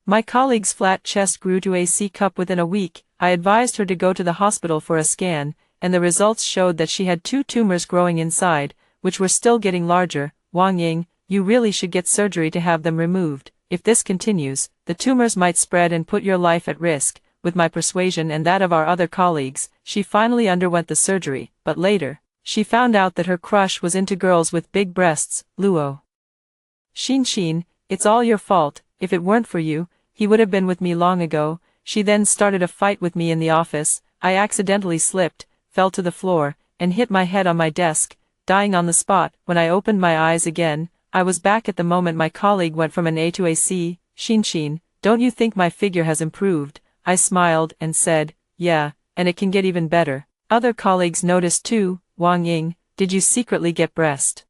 My colleague's flat chest grew to a C-cup within a week. I advised her to go to the hospital for a scan, and the results showed that she had 2 tumors growing inside, which were still getting larger. Wang Ying, you really should get surgery to have them removed. If this continues, the tumors might spread and put your life at risk. With my persuasion and that of our other colleagues, she finally underwent the surgery, but later, she found out that her crush was into girls with big breasts. Luo. Xin, it's all your fault. If it weren't for you, he would have been with me long ago. She then started a fight with me in the office. I accidentally slipped, fell to the floor, and hit my head on my desk, dying on the spot. When I opened my eyes again, I was back at the moment my colleague went from an A to a C. Xin, don't you think my figure has improved? I smiled and said, yeah, and it can get even better. Other colleagues noticed too. Wang Ying, did you secretly get breast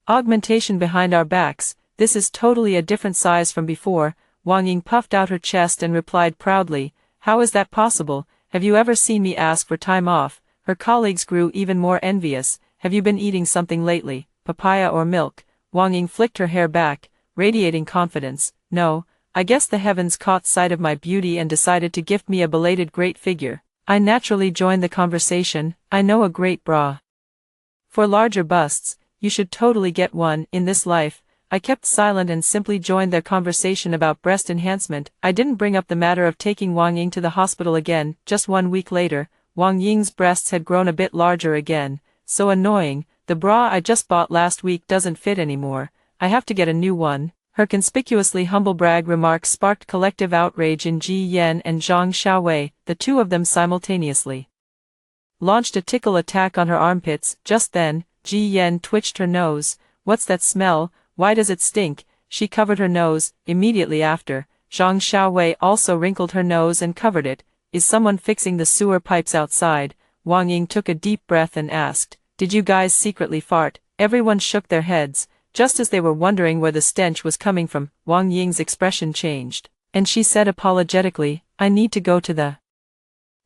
augmentation behind our backs? This is totally a different size from before. Wang Ying puffed out her chest and replied proudly, how is that possible? Have you ever seen me ask for time off? Her colleagues grew even more envious. Have you been eating something lately, papaya or milk? Wang Ying flicked her hair back, radiating confidence. No, I guess the heavens caught sight of my beauty and decided to gift me a belated great figure. I naturally joined the conversation. I know a great bra for larger busts. You should totally get one in this life. I kept silent and simply joined their conversation about breast enhancement. I didn't bring up the matter of taking Wang Ying to the hospital again. Just 1 week later, Wang Ying's breasts had grown a bit larger again. So annoying, the bra I just bought last week doesn't fit anymore. I have to get a new one. Her conspicuously humble brag remarks sparked collective outrage in Ji Yan and Zhang Xiaowei. The two of them simultaneously launched a tickle attack on her armpits. Just then, Ji Yan twitched her nose. What's that smell? Why does it stink? She covered her nose. Immediately after, Zhang Xiaowei also wrinkled her nose and covered it. Is someone fixing the sewer pipes outside? Wang Ying took a deep breath and asked, did you guys secretly fart? Everyone shook their heads. Just as they were wondering where the stench was coming from, Wang Ying's expression changed, and she said apologetically, I need to go to the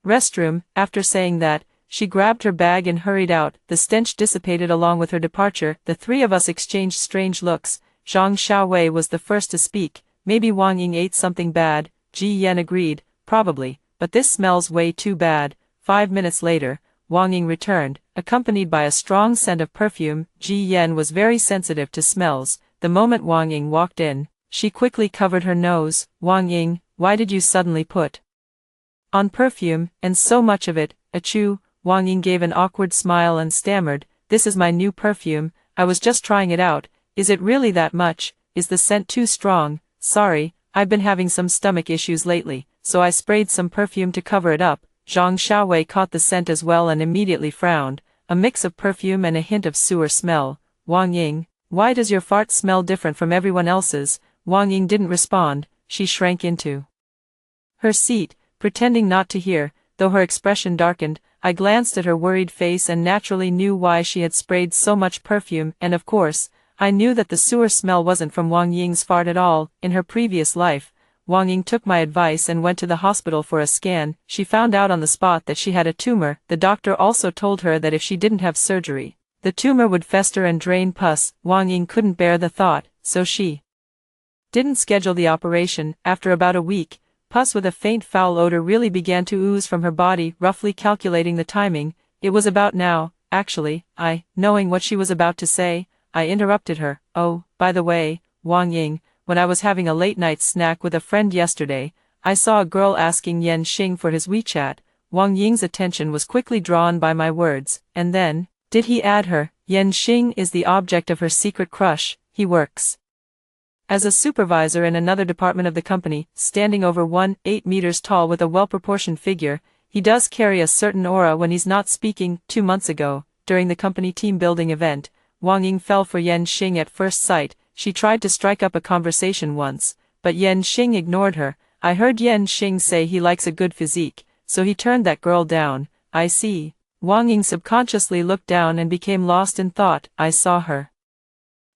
restroom. After saying that, she grabbed her bag and hurried out. The stench dissipated along with her departure. The three of us exchanged strange looks. Zhang Xiaowei was the first to speak. Maybe Wang Ying ate something bad. Ji Yan agreed, probably, but this smells way too bad. 5 minutes later, Wang Ying returned, accompanied by a strong scent of perfume. Ji Yan was very sensitive to smells. The moment Wang Ying walked in, she quickly covered her nose. Wang Ying, why did you suddenly put on perfume, and so much of it? Achoo. Wang Ying gave an awkward smile and stammered, this is my new perfume, I was just trying it out. Is it really that much? Is the scent too strong? Sorry, I've been having some stomach issues lately, so I sprayed some perfume to cover it up. Zhang Xiaowei caught the scent as well and immediately frowned, a mix of perfume and a hint of sewer smell. Wang Ying, why does your fart smell different from everyone else's? Wang Ying didn't respond. She shrank into her seat, pretending not to hear, though her expression darkened. I glanced at her worried face and naturally knew why she had sprayed so much perfume, and of course, I knew that the sewer smell wasn't from Wang Ying's fart at all. In her previous life, Wang Ying took my advice and went to the hospital for a scan. She found out on the spot that she had a tumor. The doctor also told her that if she didn't have surgery, the tumor would fester and drain pus. Wang Ying couldn't bear the thought, so she didn't schedule the operation. After about a week, pus with a faint foul odor really began to ooze from her body. Roughly calculating the timing, it was about now. Actually, knowing what she was about to say, I interrupted her. Oh, by the way, Wang Ying, when I was having a late-night snack with a friend yesterday, I saw a girl asking Yan Xing for his WeChat. Wang Ying's attention was quickly drawn by my words, and then, did he add her? Yan Xing is the object of her secret crush. He works as a supervisor in another department of the company, standing over 8 meters tall with a well-proportioned figure. He does carry a certain aura when he's not speaking. 2 months ago, during the company team-building event, Wang Ying fell for Yan Xing at first sight. She tried to strike up a conversation once, but Yan Xing ignored her. I heard Yan Xing say he likes a good physique, so he turned that girl down. I see. Wang Ying subconsciously looked down and became lost in thought. I saw her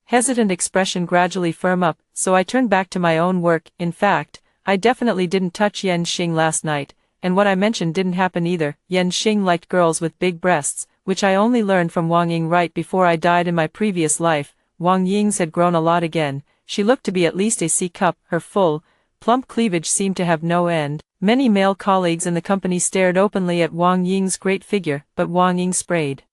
hesitant expression gradually firm up, so I turned back to my own work. In fact, I definitely didn't touch Yan Xing last night, and what I mentioned didn't happen either. Yan Xing liked girls with big breasts, which I only learned from Wang Ying right before I died in my previous life. Wang Ying's had grown a lot again. She looked to be at least a C-cup. Her full, plump cleavage seemed to have no end. Many male colleagues in the company stared openly at Wang Ying's great figure, but Wang Ying sprayed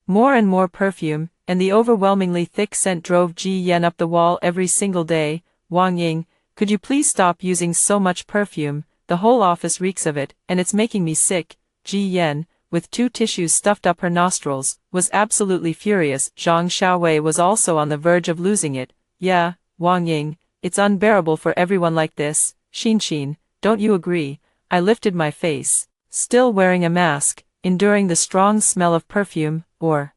more and more perfume, and the overwhelmingly thick scent drove Ji Yan up the wall every single day. Wang Ying, could you please stop using so much perfume? The whole office reeks of it, and it's making me sick. Ji Yan, with 2 tissues stuffed up her nostrils, was absolutely furious. Zhang Xiaowei was also on the verge of losing it. Yeah, Wang Ying, it's unbearable for everyone like this. Xin, don't you agree? I lifted my face, still wearing a mask, enduring the strong smell of perfume. Or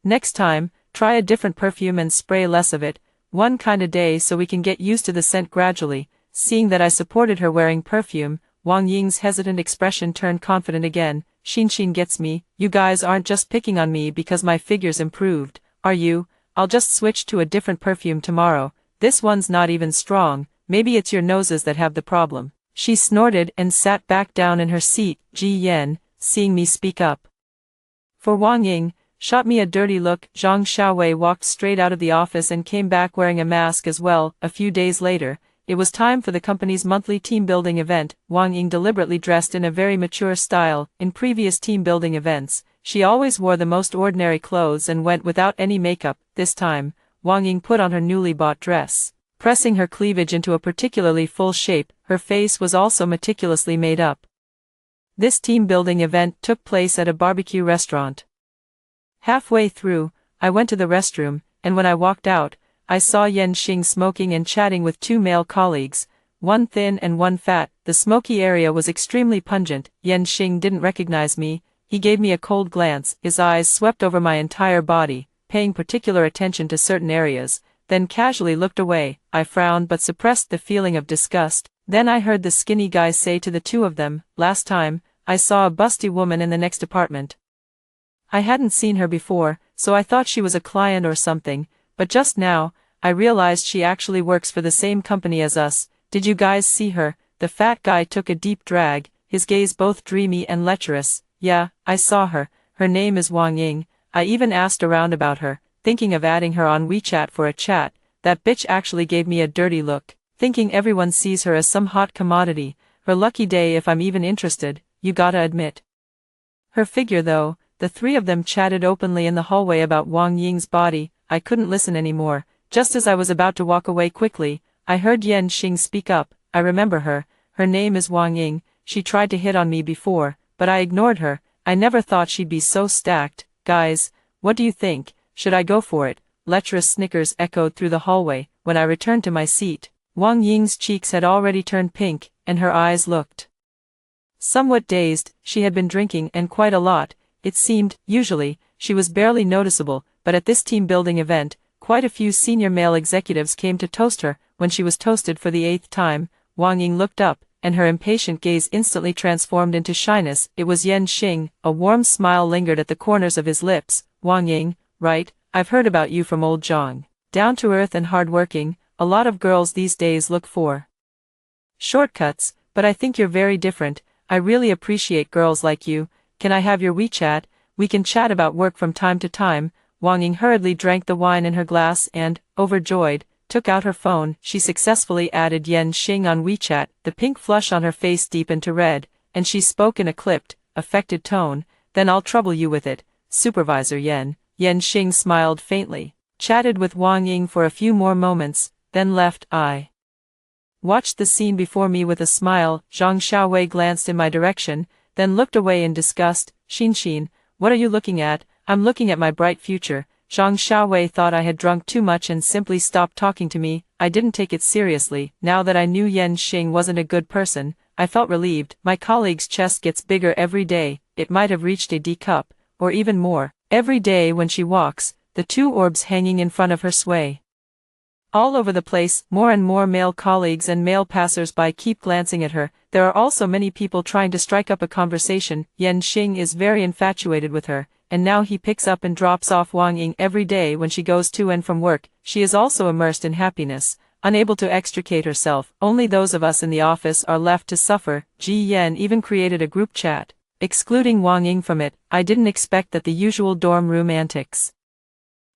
next time, try a different perfume and spray less of it, one kind a day so we can get used to the scent gradually. Seeing that I supported her wearing perfume, Wang Ying's hesitant expression turned confident again. Xin gets me, you guys aren't just picking on me because my figure's improved, are you? I'll just switch to a different perfume tomorrow. This one's not even strong, maybe it's your noses that have the problem. She snorted and sat back down in her seat. Ji Yan, seeing me speak up for Wang Ying, shot me a dirty look. Zhang Xiaowei walked straight out of the office and came back wearing a mask as well. A few days later, it was time for the company's monthly team-building event. Wang Ying deliberately dressed in a very mature style. In previous team-building events, she always wore the most ordinary clothes and went without any makeup. This time, Wang Ying put on her newly bought dress, pressing her cleavage into a particularly full shape. Her face was also meticulously made up. This team-building event took place at a barbecue restaurant. Halfway through, I went to the restroom, and when I walked out, I saw Yan Xing smoking and chatting with 2 male colleagues, one thin and one fat. The smoky area was extremely pungent. Yan Xing didn't recognize me. He gave me a cold glance. His eyes swept over my entire body, paying particular attention to certain areas, then casually looked away. I frowned but suppressed the feeling of disgust. Then I heard the skinny guy say to the 2 of them, last time, I saw a busty woman in the next apartment. I hadn't seen her before, so I thought she was a client or something, but just now, I realized she actually works for the same company as us. Did you guys see her? The fat guy took a deep drag, his gaze both dreamy and lecherous. Yeah, I saw her. Her name is Wang Ying. I even asked around about her, thinking of adding her on WeChat for a chat. That bitch actually gave me a dirty look, thinking everyone sees her as some hot commodity. Her lucky day if I'm even interested, you gotta admit. Her figure though. The 3 of them chatted openly in the hallway about Wang Ying's body. I couldn't listen anymore. Just as I was about to walk away quickly, I heard Yan Xing speak up. I remember her. Her name is Wang Ying. She tried to hit on me before, but I ignored her. I never thought she'd be so stacked. Guys, what do you think? Should I go for it? Lecherous snickers echoed through the hallway. When I returned to my seat, Wang Ying's cheeks had already turned pink, and her eyes looked somewhat dazed. She had been drinking, and quite a lot, it seemed. Usually, she was barely noticeable, but at this team-building event, quite a few senior male executives came to toast her. When she was toasted for the 8th time, Wang Ying looked up, and her impatient gaze instantly transformed into shyness. It was Yan Xing. A warm smile lingered at the corners of his lips. Wang Ying, right? I've heard about you from old Zhang. Down to earth and hardworking. A lot of girls these days look for shortcuts, but I think you're very different. I really appreciate girls like you. Can I have your WeChat? We can chat about work from time to time. Wang Ying hurriedly drank the wine in her glass and, overjoyed, took out her phone. She successfully added Yan Xing on WeChat. The pink flush on her face deepened to red, and she spoke in a clipped, affected tone. Then I'll trouble you with it, Supervisor Yan. Yan Xing smiled faintly, chatted with Wang Ying for a few more moments, then left. I watched the scene before me with a smile. Zhang Xiaowei glanced in my direction, then looked away in disgust. Xin, what are you looking at? I'm looking at my bright future. Zhang Xiaowei thought I had drunk too much and simply stopped talking to me. I didn't take it seriously. Now that I knew Yan Xing wasn't a good person, I felt relieved. My colleague's chest gets bigger every day. It might have reached a D cup, or even more. Every day when she walks, the 2 orbs hanging in front of her sway all over the place. More and more male colleagues and male passers-by keep glancing at her. There are also many people trying to strike up a conversation. Yan Xing is very infatuated with her, and now he picks up and drops off Wang Ying every day when she goes to and from work. She is also immersed in happiness, unable to extricate herself. Only those of us in the office are left to suffer. Ji Yan even created a group chat, excluding Wang Ying from it. I didn't expect that the usual dorm room antics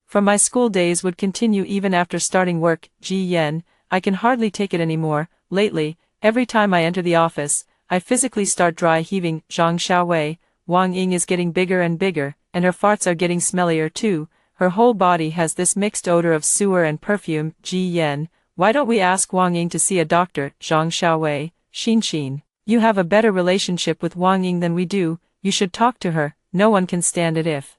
from my school days would continue even after starting work. Ji Yan, I can hardly take it anymore. Lately, every time I enter the office, I physically start dry heaving. Zhang Xiaowei, Wang Ying is getting bigger and bigger, and her farts are getting smellier too. Her whole body has this mixed odor of sewer and perfume. Ji Yan, why don't we ask Wang Ying to see a doctor? Zhang Xiaowei, Xin. You have a better relationship with Wang Ying than we do, you should talk to her, no one can stand it if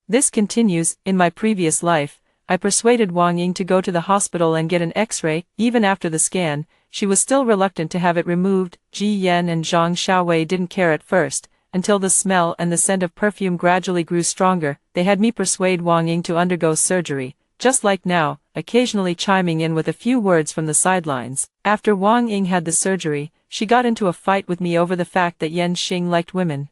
this continues. In my previous life, I persuaded Wang Ying to go to the hospital and get an X-ray. Even after the scan, she was still reluctant to have it removed. Ji Yan and Zhang Xiaowei didn't care at first, until the smell and the scent of perfume gradually grew stronger. They had me persuade Wang Ying to undergo surgery, just like now, occasionally chiming in with a few words from the sidelines. After Wang Ying had the surgery, she got into a fight with me over the fact that Yan Xing liked women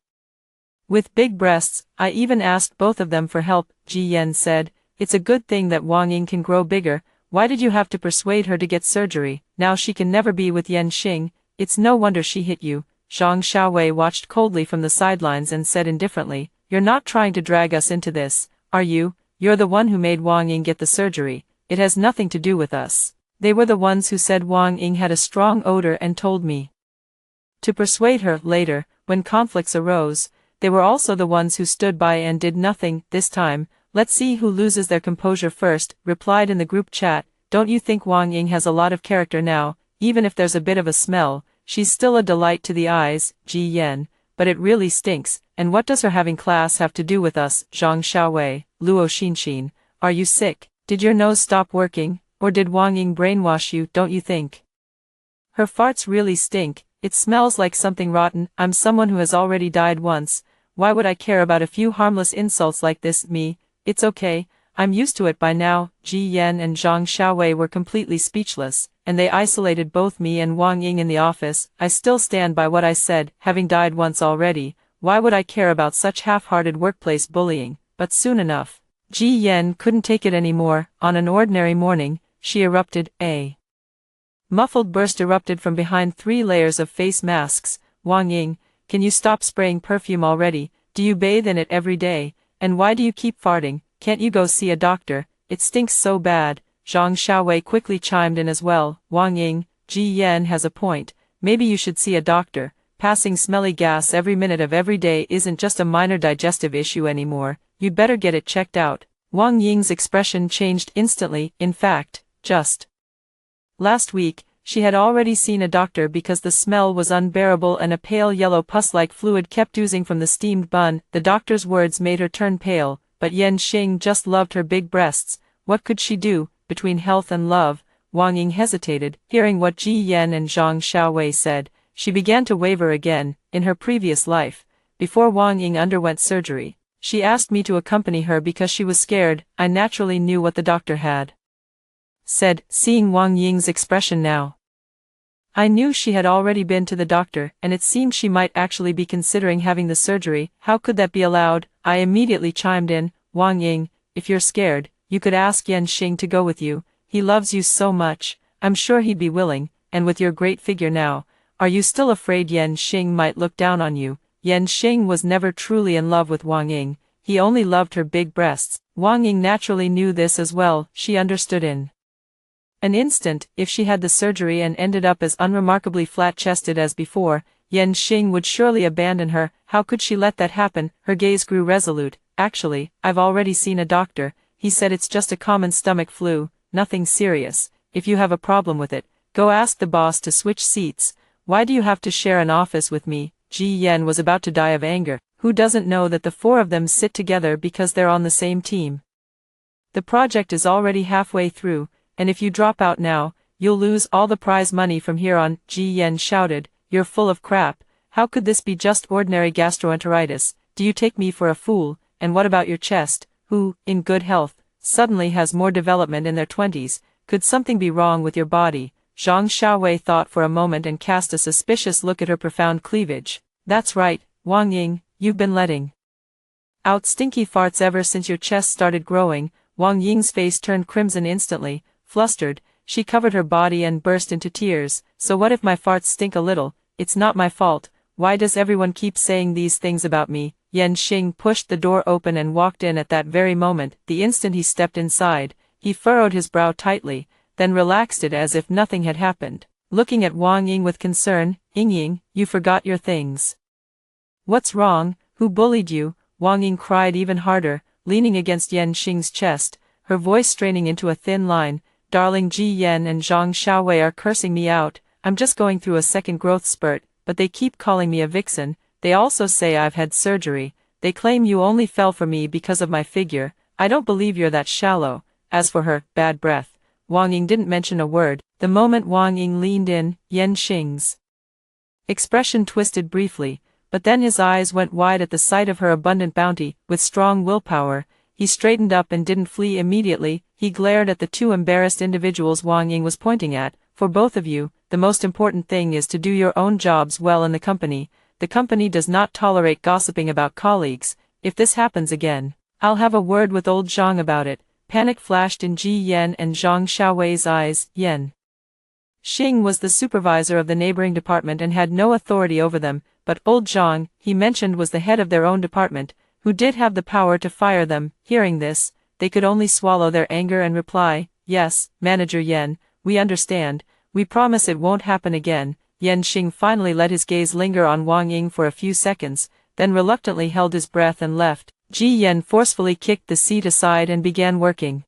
with big breasts. I even asked both of them for help. Ji Yan said, "It's a good thing that Wang Ying can grow bigger. Why did you have to persuade her to get surgery? Now she can never be with Yan Xing. It's no wonder she hit you." Zhang Xiaowei watched coldly from the sidelines and said indifferently, "You're not trying to drag us into this, are you? You're the one who made Wang Ying get the surgery. It has nothing to do with us." They were the ones who said Wang Ying had a strong odor and told me to persuade her. Later, when conflicts arose, they were also the ones who stood by and did nothing. This time, let's see who loses their composure first. Replied in the group chat, "Don't you think Wang Ying has a lot of character now? Even if there's a bit of a smell, she's still a delight to the eyes." Ji Yan, "But it really stinks, and what does her having class have to do with us?" Zhang Xiaowei, Luo Xin, "Are you sick? Did your nose stop working, or did Wang Ying brainwash you? Don't you think her farts really stink? It smells like something rotten. I'm someone who has already died once. Why would I care about a few harmless insults like this? Me, it's okay, I'm used to it by now." Ji Yan and Zhang Xiaowei were completely speechless, and they isolated both me and Wang Ying in the office. I still stand by what I said, having died once already, why would I care about such half-hearted workplace bullying? But soon enough, Ji Yan couldn't take it anymore. On an ordinary morning, she erupted. A muffled burst erupted from behind 3 layers of face masks. "Wang Ying, can you stop spraying perfume already? Do you bathe in it every day? And why do you keep farting? Can't you go see a doctor? It stinks so bad." Zhang Xiaowei quickly chimed in as well. "Wang Ying, Ji Yan has a point. Maybe you should see a doctor. Passing smelly gas every minute of every day isn't just a minor digestive issue anymore. You'd better get it checked out." Wang Ying's expression changed instantly. In fact, just last week, she had already seen a doctor because the smell was unbearable and a pale yellow pus-like fluid kept oozing from the steamed bun. The doctor's words made her turn pale, but Yan Xing just loved her big breasts. What could she do? Between health and love, Wang Ying hesitated. Hearing what Ji Yan and Zhang Xiaowei said, she began to waver again. In her previous life, before Wang Ying underwent surgery, she asked me to accompany her because she was scared. I naturally knew what the doctor had said. Seeing Wang Ying's expression now, I knew she had already been to the doctor, and it seemed she might actually be considering having the surgery. How could that be allowed? I immediately chimed in. "Wang Ying, if you're scared, you could ask Yan Xing to go with you. He loves you so much. I'm sure he'd be willing, and with your great figure now, are you still afraid Yan Xing might look down on you?" Yan Xing was never truly in love with Wang Ying. He only loved her big breasts. Wang Ying naturally knew this as well. She understood in an instant. If she had the surgery and ended up as unremarkably flat-chested as before, Yan Xing would surely abandon her. How could she let that happen? Her gaze grew resolute. "Actually, I've already seen a doctor. He said it's just a common stomach flu, nothing serious. If you have a problem with it, go ask the boss to switch seats. Why do you have to share an office with me?" Ji Yan was about to die of anger. Who doesn't know that the 4 of them sit together because they're on the same team? The project is already halfway through, and if you drop out now, you'll lose all the prize money from here on. Ji Yan shouted, "You're full of crap. How could this be just ordinary gastroenteritis? Do you take me for a fool? And what about your chest? Who, in good health, suddenly has more development in their 20s? Could something be wrong with your body?" Zhang Xiaowei thought for a moment and cast a suspicious look at her profound cleavage. "That's right, Wang Ying, you've been letting out stinky farts ever since your chest started growing." Wang Ying's face turned crimson instantly. Flustered, she covered her body and burst into tears. "So what if my farts stink a little? It's not my fault. Why does everyone keep saying these things about me?" Yan Xing pushed the door open and walked in at that very moment. The instant he stepped inside, he furrowed his brow tightly, then relaxed it as if nothing had happened. looking at Wang Ying with concern. Ying, you forgot your things. What's wrong? Who bullied you? Wang Ying cried even harder, leaning against Yan Xing's chest, her voice straining into a thin line. Darling, Ji Yan and Zhang Xiaowei are cursing me out. I'm just going through a second growth spurt, but they keep calling me a vixen. They also say I've had surgery. They claim you only fell for me because of my figure. I don't believe you're that shallow. As for her bad breath, Wang Ying didn't mention a word. The moment Wang Ying leaned in, Yan Xing's expression twisted briefly, but then his eyes went wide at the sight of her abundant bounty. With strong willpower, he straightened up and didn't flee immediately. He glared at the two embarrassed individuals Wang Ying was pointing at. For both of you, the most important thing is to do your own jobs well in the company. The company does not tolerate gossiping about colleagues. If this happens again, I'll have a word with old Zhang about it. Panic flashed in Ji Yan and Zhang Xiaowei's eyes. Yan Xing was the supervisor of the neighboring department and had no authority over them, but old Zhang, he mentioned, was the head of their own department, who did have the power to fire them. Hearing this, they could only swallow their anger and reply, "Yes, Manager Yan, we understand. We promise it won't happen again." Yan Xing finally let his gaze linger on Wang Ying for a few seconds, then reluctantly held his breath and left. Ji Yan forcefully kicked the seat aside and began working.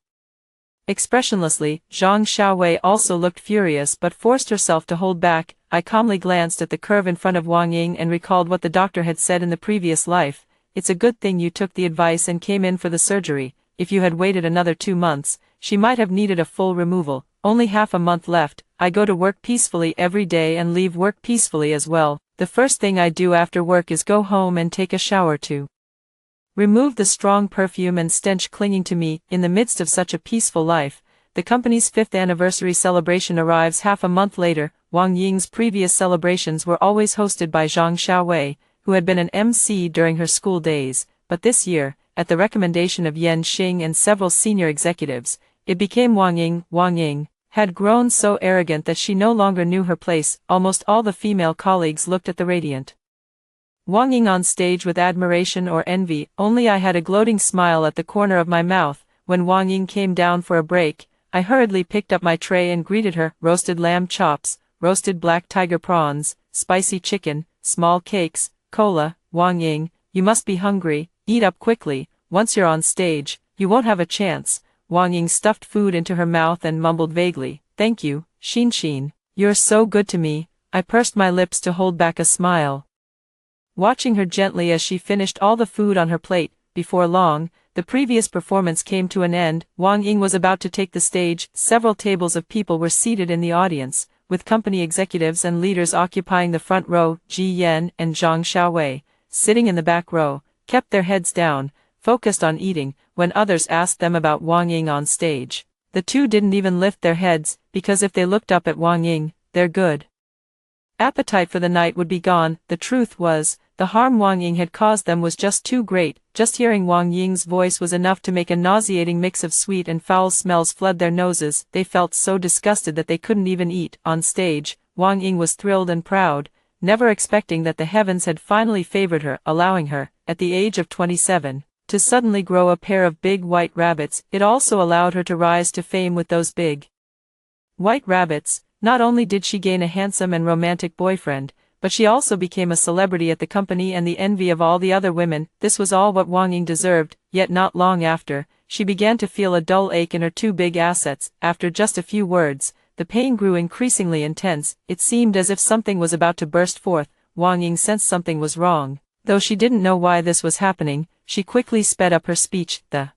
Expressionlessly, Zhang Xiaowei also looked furious but forced herself to hold back. I calmly glanced at the curve in front of Wang Ying and recalled what the doctor had said in the previous life. It's a good thing you took the advice and came in for the surgery. If you had waited another 2 months, she might have needed a full removal. Only half a month left. I go to work peacefully every day and leave work peacefully as well. The first thing I do after work is go home and take a shower to remove the strong perfume and stench clinging to me. In the midst of such a peaceful life, the company's 5th anniversary celebration arrives half a month later. Wang Ying's previous celebrations were always hosted by Zhang Xiaowei, who had been an MC during her school days, but this year, at the recommendation of Yan Xing and several senior executives, it became Wang Ying. Wang Ying had grown so arrogant that she no longer knew her place. Almost all the female colleagues looked at the radiant Wang Ying on stage with admiration or envy. Only I had a gloating smile at the corner of my mouth. When Wang Ying came down for a break, I hurriedly picked up my tray and greeted her. Roasted lamb chops, roasted black tiger prawns, spicy chicken, small cakes, cola. Wang Ying, you must be hungry. Eat up quickly. Once you're on stage, you won't have a chance. Wang Ying stuffed food into her mouth and mumbled vaguely, "Thank you, Xin. You're so good to me." I pursed my lips to hold back a smile, watching her gently as she finished all the food on her plate. Before long, the previous performance came to an end. Wang Ying was about to take the stage. Several tables of people were seated in the audience, with company executives and leaders occupying the front row. Ji Yan and Zhang Xiaowei, sitting in the back row, kept their heads down, focused on eating. When others asked them about Wang Ying on stage, the two didn't even lift their heads, because if they looked up at Wang Ying, their good appetite for the night would be gone. The truth was, the harm Wang Ying had caused them was just too great. Just hearing Wang Ying's voice was enough to make a nauseating mix of sweet and foul smells flood their noses. They felt so disgusted that they couldn't even eat. On stage, Wang Ying was thrilled and proud, never expecting that the heavens had finally favored her, allowing her, at the age of 27, to suddenly grow a pair of big white rabbits. It also allowed her to rise to fame with those big white rabbits. Not only did she gain a handsome and romantic boyfriend, but she also became a celebrity at the company and the envy of all the other women. This was all what Wang Ying deserved. Yet not long after, she began to feel a dull ache in her two big assets. After just a few words, the pain grew increasingly intense. It seemed as if something was about to burst forth. Wang Ying sensed something was wrong. Though she didn't know why this was happening, she quickly sped up her speech. The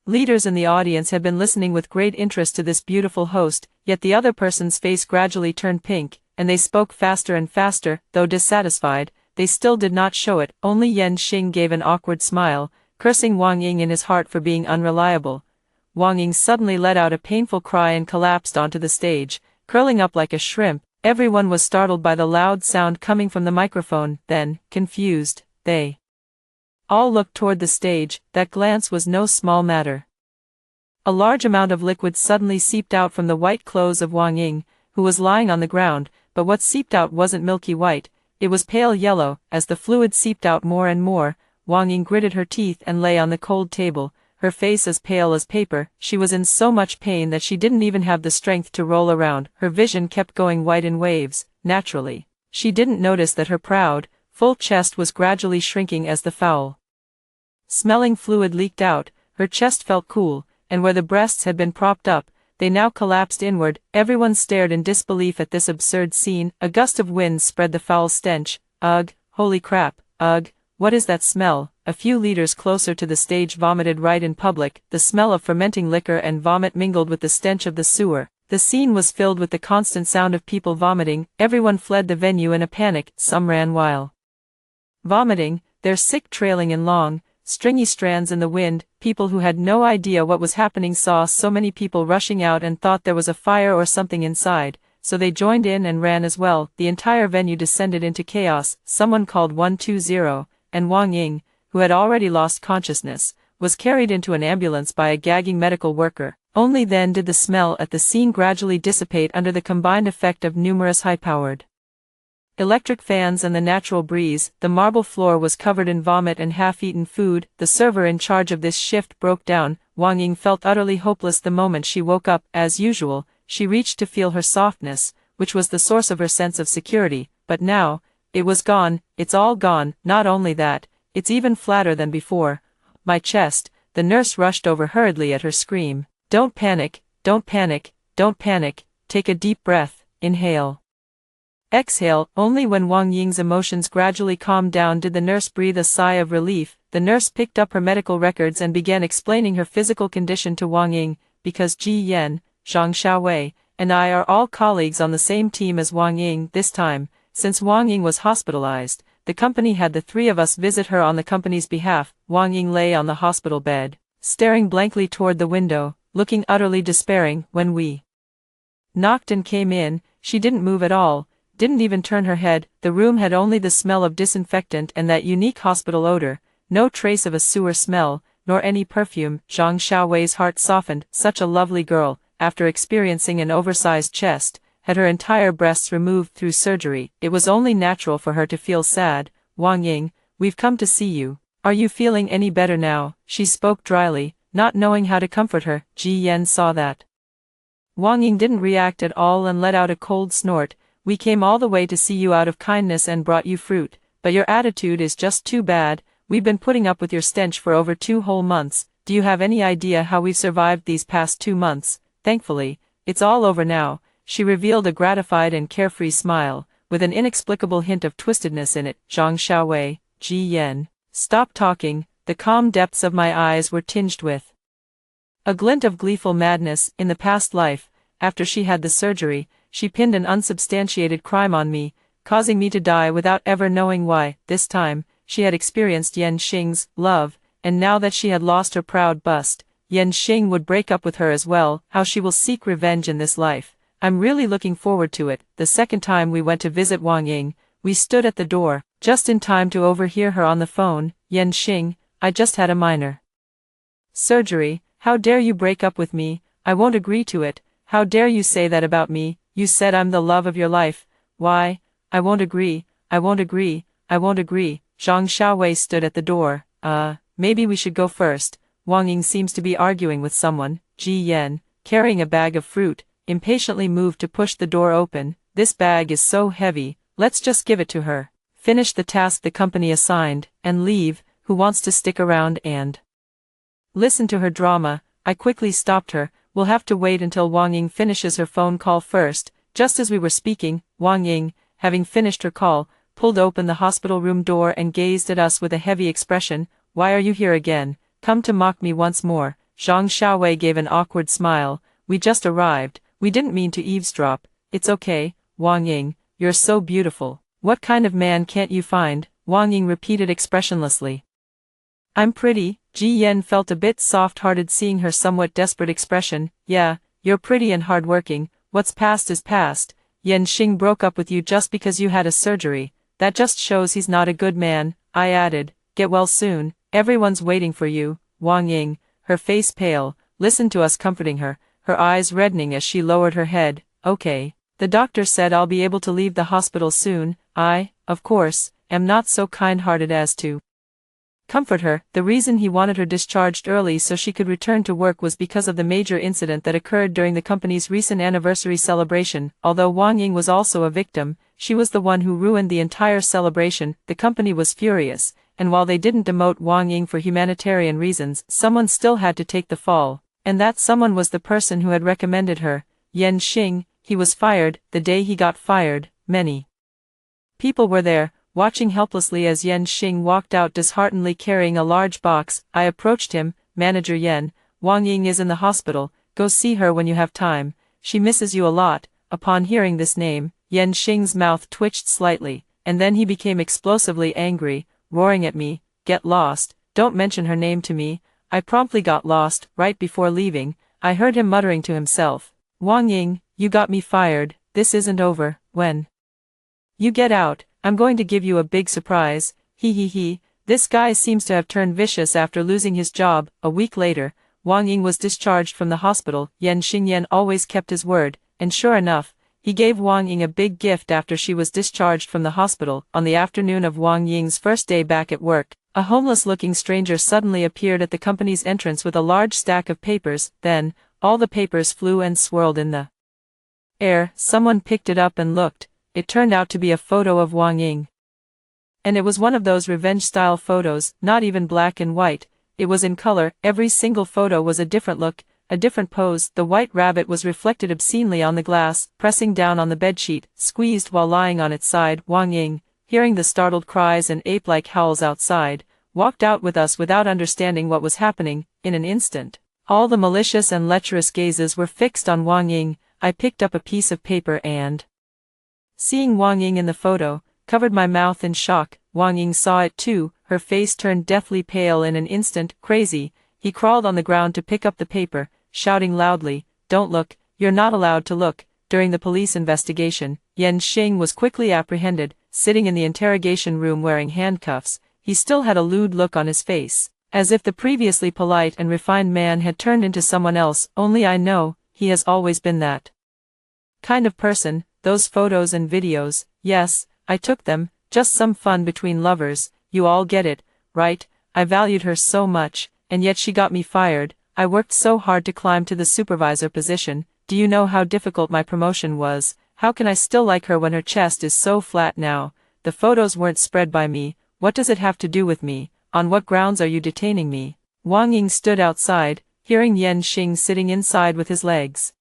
leaders in the audience had been listening with great interest to this beautiful host, yet the other person's face gradually turned pink, and they spoke faster and faster. Though dissatisfied, they still did not show it. Only Yan Xing gave an awkward smile, cursing Wang Ying in his heart for being unreliable. Wang Ying suddenly let out a painful cry and collapsed onto the stage, curling up like a shrimp. Everyone was startled by the loud sound coming from the microphone. Then, confused, they all looked toward the stage. That glance was no small matter. A large amount of liquid suddenly seeped out from the white clothes of Wang Ying, who was lying on the ground, but what seeped out wasn't milky white, it was pale yellow. As the fluid seeped out more and more, Wang Ying gritted her teeth and lay on the cold table, her face as pale as paper. She was in so much pain that she didn't even have the strength to roll around. Her vision kept going white in waves, naturally. She didn't notice that her proud, full chest was gradually shrinking as the foul smelling fluid leaked out. Her chest felt cool, and where the breasts had been propped up, they now collapsed inward. Everyone stared in disbelief at this absurd scene. A gust of wind spread the foul stench. Ugh, holy crap, ugh, what is that smell? A few liters closer to the stage vomited right in public. The smell of fermenting liquor and vomit mingled with the stench of the sewer. The scene was filled with the constant sound of people vomiting. Everyone fled the venue in a panic. Some ran while vomiting, their sick trailing in long, stringy strands in the wind. People who had no idea what was happening saw so many people rushing out and thought there was a fire or something inside, so they joined in and ran as well. The entire venue descended into chaos. Someone called 120, and Wang Ying, who had already lost consciousness, was carried into an ambulance by a gagging medical worker. Only then did the smell at the scene gradually dissipate under the combined effect of numerous high-powered electric fans and the natural breeze. The marble floor was covered in vomit and half-eaten food. The server in charge of this shift broke down. Wang Ying felt utterly hopeless the moment she woke up. As usual, she reached to feel her softness, which was the source of her sense of security, but now, it was gone. It's all gone. Not only that, it's even flatter than before. My chest. The nurse rushed over hurriedly at her scream. Don't panic, don't panic, don't panic. Take a deep breath, inhale. Exhale. Only when Wang Ying's emotions gradually calmed down did the nurse breathe a sigh of relief. The nurse picked up her medical records and began explaining her physical condition to Wang Ying. Because Ji Yan, Zhang Xiaowei, and I are all colleagues on the same team as Wang Ying this time, since Wang Ying was hospitalized, the company had the three of us visit her on the company's behalf. Wang Ying lay on the hospital bed, staring blankly toward the window, looking utterly despairing. When we knocked and came in, she didn't move at all, didn't even turn her head. The room had only the smell of disinfectant and that unique hospital odor, no trace of a sewer smell, nor any perfume. Zhang Xiaowei's heart softened. Such a lovely girl, after experiencing an oversized chest, had her entire breasts removed through surgery. It was only natural for her to feel sad. Wang Ying, we've come to see you. Are you feeling any better now? She spoke dryly, not knowing how to comfort her. Ji Yan saw that Wang Ying didn't react at all and let out a cold snort. We came all the way to see you out of kindness and brought you fruit, but your attitude is just too bad. We've been putting up with your stench for over 2 whole months. Do you have any idea how we've survived these past 2 months? Thankfully, it's all over now. She revealed a gratified and carefree smile, with an inexplicable hint of twistedness in it. Zhang Xiaowei, Ji Yan, stop talking. The calm depths of my eyes were tinged with a glint of gleeful madness. In the past life, after she had the surgery, she pinned an unsubstantiated crime on me, causing me to die without ever knowing why. This time, she had experienced Yan Xing's love, and now that she had lost her proud bust, Yan Xing would break up with her as well. How she will seek revenge in this life. I'm really looking forward to it. The second time we went to visit Wang Ying, we stood at the door, just in time to overhear her on the phone. Yan Xing, I just had a minor surgery. How dare you break up with me? I won't agree to it. How dare you say that about me? You said I'm the love of your life. Why? I won't agree. I won't agree. I won't agree. Zhang Xiaowei stood at the door. Maybe we should go first. Wang Ying seems to be arguing with someone. Ji Yan, carrying a bag of fruit, impatiently moved to push the door open. This bag is so heavy, let's just give it to her. Finish the task the company assigned, and leave. Who wants to stick around and listen to her drama? I quickly stopped her. We'll have to wait until Wang Ying finishes her phone call first. Just as we were speaking, Wang Ying, having finished her call, pulled open the hospital room door and gazed at us with a heavy expression. Why are you here again? Come to mock me once more? Zhang Xiaowei gave an awkward smile. We just arrived. We didn't mean to eavesdrop. It's okay, Wang Ying, you're so beautiful. What kind of man can't you find? Wang Ying repeated expressionlessly. I'm pretty. Ji Yan felt a bit soft-hearted seeing her somewhat desperate expression. Yeah, you're pretty and hard-working. What's past is past. Yan Xing broke up with you just because you had a surgery. That just shows he's not a good man. I added, get well soon. Everyone's waiting for you. Wang Ying, her face pale, listened to us comforting her, her eyes reddening as she lowered her head. Okay. The doctor said I'll be able to leave the hospital soon. I, of course, am not so kind-hearted as to comfort her. The reason he wanted her discharged early so she could return to work was because of the major incident that occurred during the company's recent anniversary celebration. Although Wang Ying was also a victim, she was the one who ruined the entire celebration. The company was furious, and while they didn't demote Wang Ying for humanitarian reasons, someone still had to take the fall, and that someone was the person who had recommended her, Yan Xing. He was fired. The day he got fired, many people were there, watching helplessly as Yan Xing walked out disheartenedly carrying a large box. I approached him. Manager Yan, Wang Ying is in the hospital. Go see her when you have time. She misses you a lot. Upon hearing this name, Yan Xing's mouth twitched slightly, and then he became explosively angry, roaring at me, "Get lost, don't mention her name to me." I promptly got lost. Right before leaving, I heard him muttering to himself, "Wang Ying, you got me fired. This isn't over. When you get out, I'm going to give you a big surprise." He. This guy seems to have turned vicious after losing his job. A week later, Wang Ying was discharged from the hospital. Yan Xingyan always kept his word, and sure enough, he gave Wang Ying a big gift after she was discharged from the hospital. On the afternoon of Wang Ying's first day back at work, a homeless-looking stranger suddenly appeared at the company's entrance with a large stack of papers. Then, all the papers flew and swirled in the air. Someone picked it up and looked. It turned out to be a photo of Wang Ying. And it was one of those revenge-style photos, not even black and white. It was in color. Every single photo was a different look, a different pose. The white rabbit was reflected obscenely on the glass, pressing down on the bedsheet, squeezed while lying on its side. Wang Ying, hearing the startled cries and ape-like howls outside, walked out with us without understanding what was happening. In an instant, all the malicious and lecherous gazes were fixed on Wang Ying. I picked up a piece of paper and, seeing Wang Ying in the photo, covered my mouth in shock. Wang Ying saw it too. Her face turned deathly pale in an instant. Crazy. He crawled on the ground to pick up the paper, shouting loudly, "Don't look, you're not allowed to look." During the police investigation, Yan Xing was quickly apprehended. Sitting in the interrogation room wearing handcuffs, he still had a lewd look on his face, as if the previously polite and refined man had turned into someone else. Only I know, he has always been that kind of person. Those photos and videos, yes, I took them, just some fun between lovers. You all get it, right? I valued her so much, and yet she got me fired. I worked so hard to climb to the supervisor position. Do you know how difficult my promotion was? How can I still like her when her chest is so flat now? The photos weren't spread by me. What does it have to do with me? On what grounds are you detaining me? Wang Ying stood outside, hearing Yan Xing sitting inside with his legs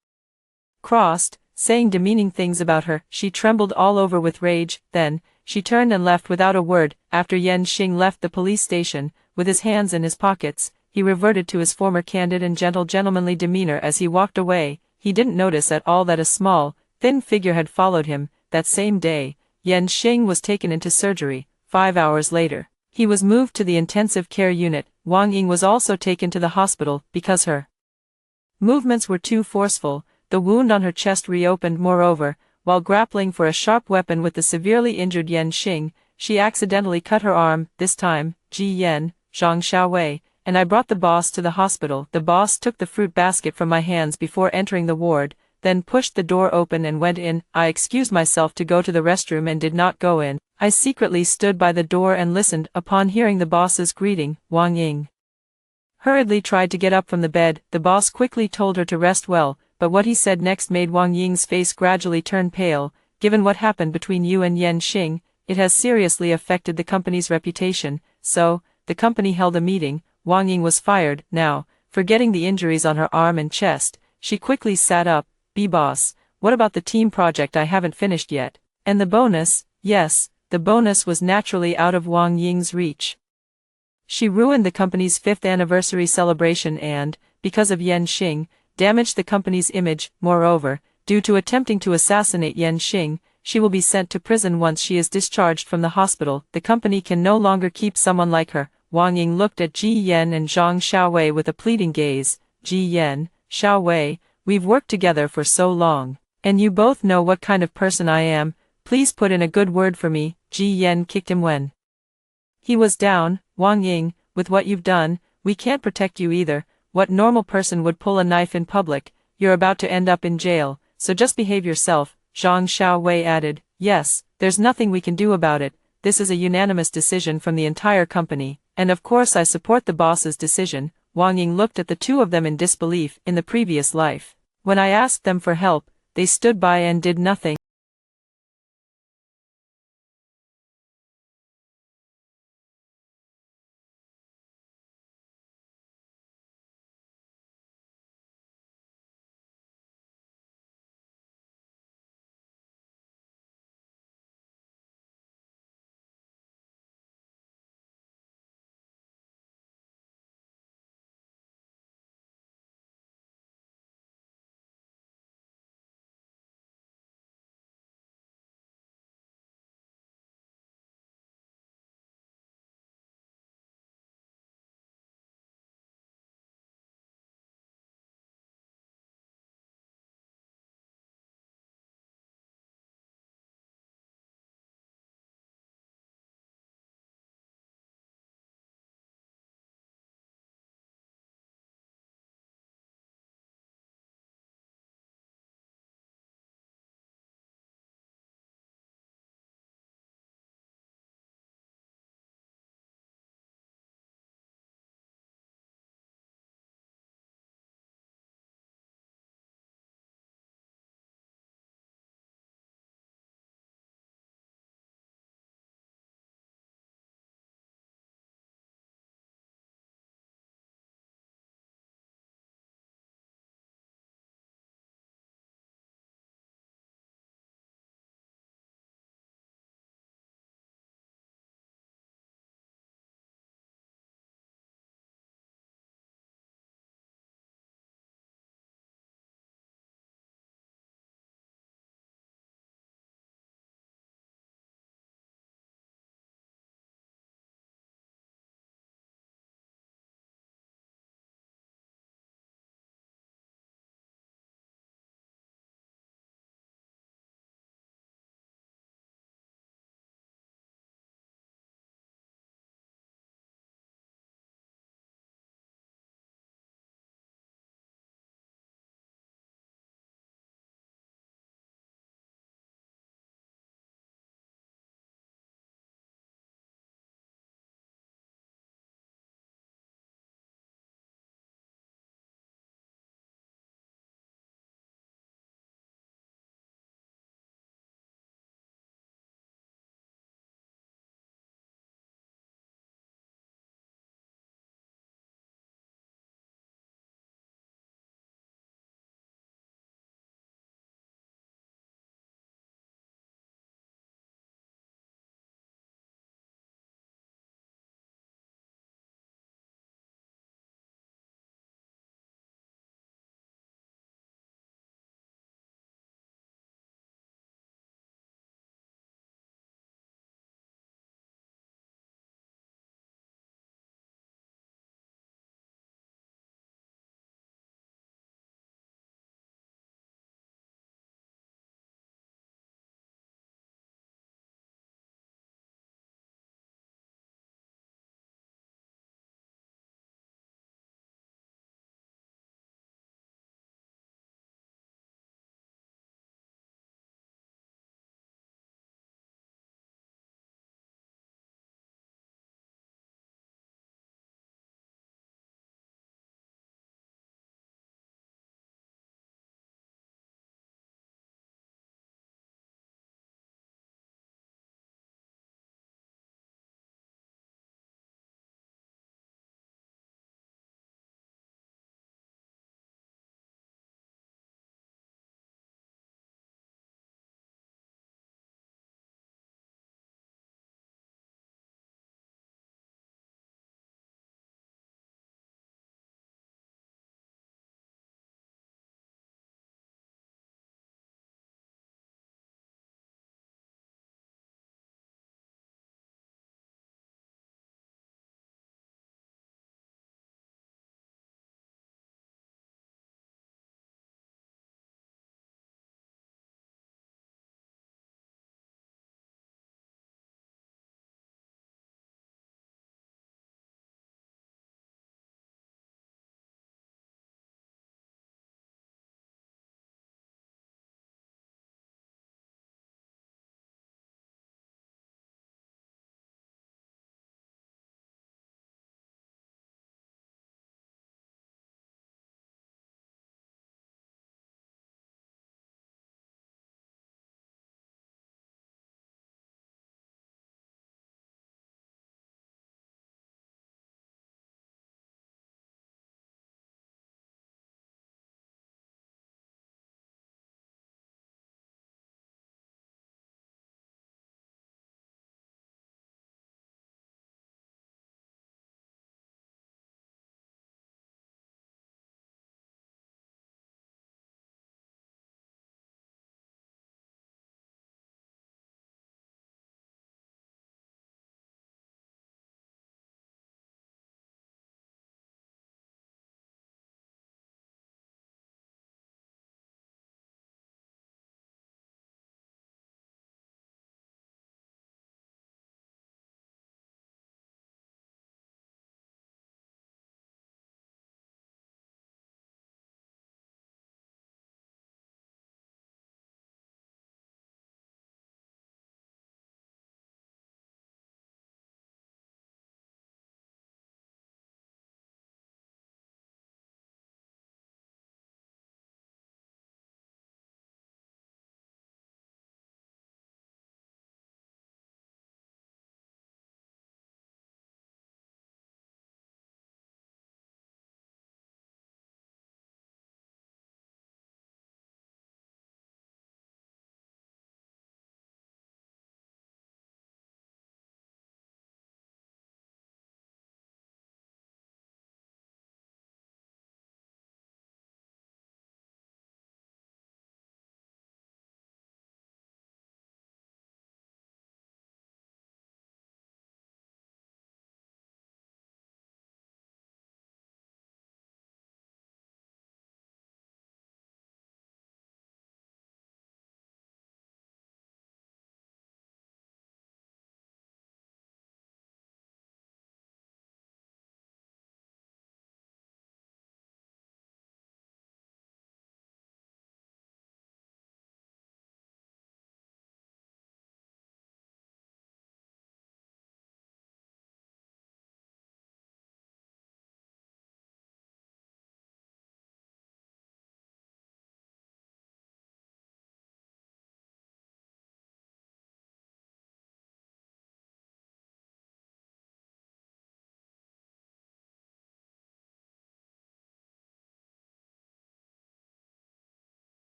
crossed, saying demeaning things about her. She trembled all over with rage. Then, she turned and left without a word. After Yan Xing left the police station, with his hands in his pockets, he reverted to his former candid and gentle gentlemanly demeanor as he walked away. He didn't notice at all that a small, thin figure had followed him. That same day, Yan Xing was taken into surgery. 5 hours later, he was moved to the intensive care unit. Wang Ying was also taken to the hospital because her movements were too forceful. The wound on her chest reopened. Moreover, while grappling for a sharp weapon with the severely injured Yan Xing, she accidentally cut her arm. This time, Ji Yan, Zhang Xiaowei, and I brought the boss to the hospital. The boss took the fruit basket from my hands before entering the ward, then pushed the door open and went in. I excused myself to go to the restroom and did not go in. I secretly stood by the door and listened. Upon hearing the boss's greeting, Wang Ying hurriedly tried to get up from the bed. The boss quickly told her to rest well, but what he said next made Wang Ying's face gradually turn pale. Given what happened between you and Yan Xing, it has seriously affected the company's reputation, so, the company held a meeting. Wang Ying was fired. Now, forgetting the injuries on her arm and chest, she quickly sat up. "B-boss, what about the team project I haven't finished yet? And the bonus?" "Yes, the bonus was naturally out of Wang Ying's reach. She ruined the company's 5th anniversary celebration and, because of Yan Xing, damaged the company's image. Moreover, due to attempting to assassinate Yan Xing, she will be sent to prison once she is discharged from the hospital. The company can no longer keep someone like her." Wang Ying looked at Ji Yan and Zhang Xiaowei with a pleading gaze. "Ji Yan, Xiaowei, we've worked together for so long, and you both know what kind of person I am. Please put in a good word for me." Ji Yan kicked him when he was down. "Wang Ying, with what you've done, we can't protect you either. What normal person would pull a knife in public? You're about to end up in jail, so just behave yourself." Zhang Xiaowei added, "Yes, there's nothing we can do about it. this is a unanimous decision from the entire company, and of course I support the boss's decision." Wang Ying looked at the two of them in disbelief. In the previous life, when I asked them for help, they stood by and did nothing.